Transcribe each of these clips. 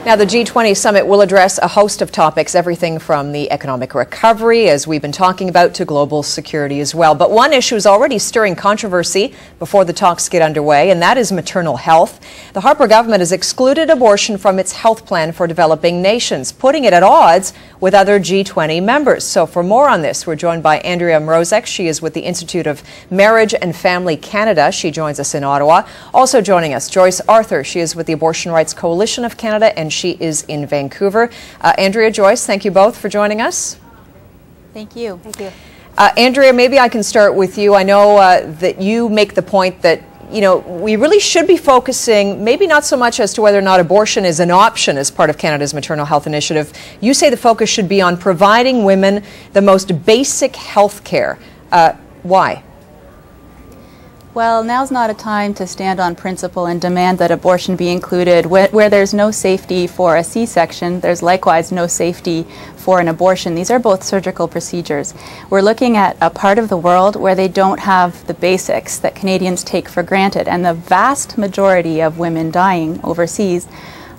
Now, the G20 summit will address a host of topics, everything from the economic recovery, as we've been talking about, to global security as well. But one issue is already stirring controversy before the talks get underway, and that is maternal health. The Harper government has excluded abortion from its health plan for developing nations, putting it at odds with other G20 members. So for more on this, we're joined by Andrea Mrozek. She is with the Institute of Marriage and Family Canada. She joins us in Ottawa. Also joining us, JOYCE Arthur. She is with the Abortion Rights Coalition of Canada, and she is in Vancouver. Andrea, Joyce, thank you both for joining us. Thank you. Thank you. Andrea, maybe I can start with you. I know that you make the point that, you know, we really should be focusing maybe not so much as to whether or not abortion is an option as part of Canada's maternal health initiative. You say the focus should be on providing women the most basic health care. Why? Well, now's not a time to stand on principle and demand that abortion be included. Where there's no safety for a C-section, there's likewise no safety for an abortion. These are both surgical procedures. We're looking at a part of the world where they don't have the basics that Canadians take for granted, and the vast majority of women dying overseas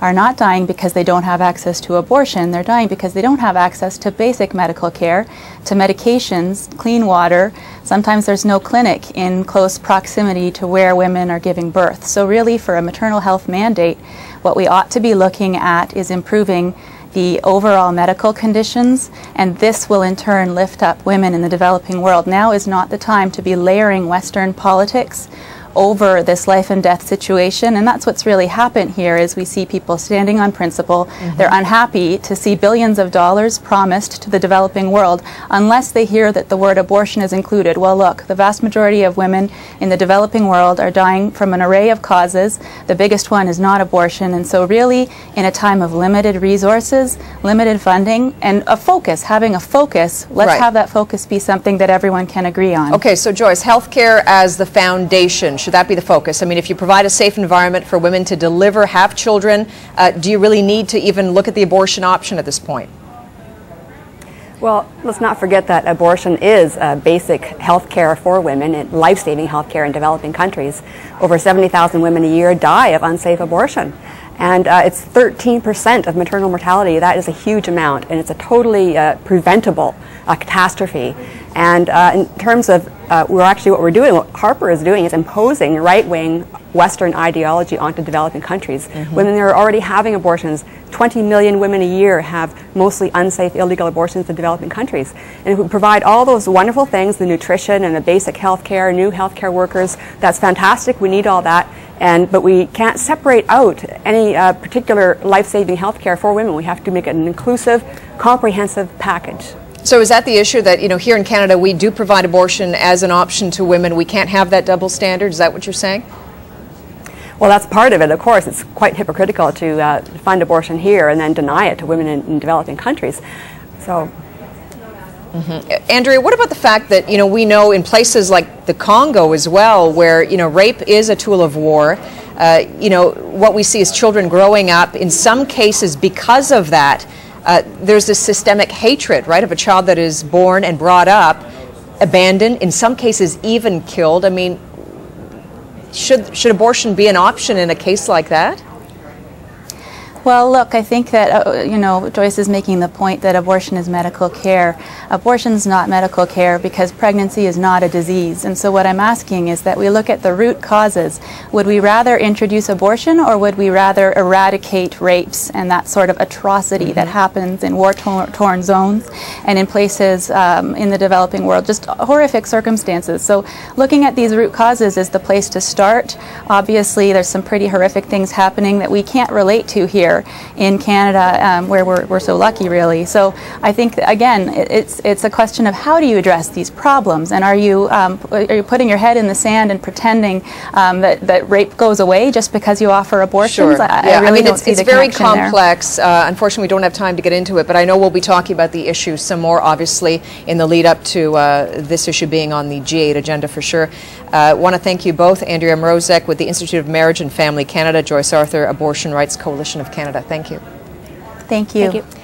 are not dying because they don't have access to abortion. They're dying because they don't have access to basic medical care, to medications, clean water. Sometimes there's no clinic in close proximity to where women are giving birth. So really, for a maternal health mandate, what we ought to be looking at is improving the overall medical conditions, and this will in turn lift up women in the developing world. Now is not the time to be layering Western politics over this life and death situation, and that's what's really happened here. Is we see people standing on principle. They're unhappy to see billions of dollars promised to the developing world unless they hear that the word abortion is included. Well, look, the vast majority of women in the developing world are dying from an array of causes. The biggest one is not abortion, and so really in a time of limited resources, limited funding, and a focus, having a focus, let's have that focus be something that everyone can agree on. Okay, so Joyce, healthcare as the foundation, should that be the focus? I mean, if you provide a safe environment for women to deliver, have children, do you really need to even look at the abortion option at this point? Well, let's not forget that abortion is basic health care for women and life-saving health care in developing countries. Over 70,000 women a year die of unsafe abortion. And it's 13% of maternal mortality. That is a huge amount, and it's a totally preventable catastrophe. And in terms of what Harper is doing is imposing right-wing Western ideology onto developing countries. Women are already having abortions. 20 million women a year have mostly unsafe, illegal abortions in developing countries. And if we provide all those wonderful things, the nutrition and the basic health care, new health care workers, that's fantastic. We need all that. But we can't separate out any particular life-saving health care for women. We have to make it an inclusive, comprehensive package. So is that the issue that, you know, here in Canada we do provide abortion as an option to women? We can't have that double standard? Is that what you're saying? Well, that's part of it, of course. It's quite hypocritical to fund abortion here and then deny it to women in developing countries. So. Andrea, what about the fact that, you know, we know in places like the Congo as well, where, you know, rape is a tool of war. You know, what we see is children growing up, in some cases because of that, there's this systemic hatred, right, of a child that is born and brought up, abandoned, in some cases even killed. I mean, should abortion be an option in a case like that? Well, look, I think that, you know, Joyce is making the point that abortion is medical care. Abortion is not medical care because pregnancy is not a disease. And so what I'm asking is that we look at the root causes. Would we rather introduce abortion, or would we rather eradicate rapes and that sort of atrocity that happens in war-torn zones and in places in the developing world? Just horrific circumstances. So looking at these root causes is the place to start. Obviously, there's some pretty horrific things happening that we can't relate to here in Canada, where we're so lucky, really. So I think, again, it's a question of how do you address these problems, and are you putting your head in the sand and pretending that rape goes away just because you offer abortions? Sure. I mean, it's very complex. Unfortunately, we don't have time to get into it, but I know we'll be talking about the issue some more, obviously, in the lead up to this issue being on the G8 agenda for sure. I want to thank you both, Andrea Mrozek with the Institute of Marriage and Family Canada, JOYCE Arthur, Abortion Rights Coalition of Canada. Thank you. Thank you. Thank you.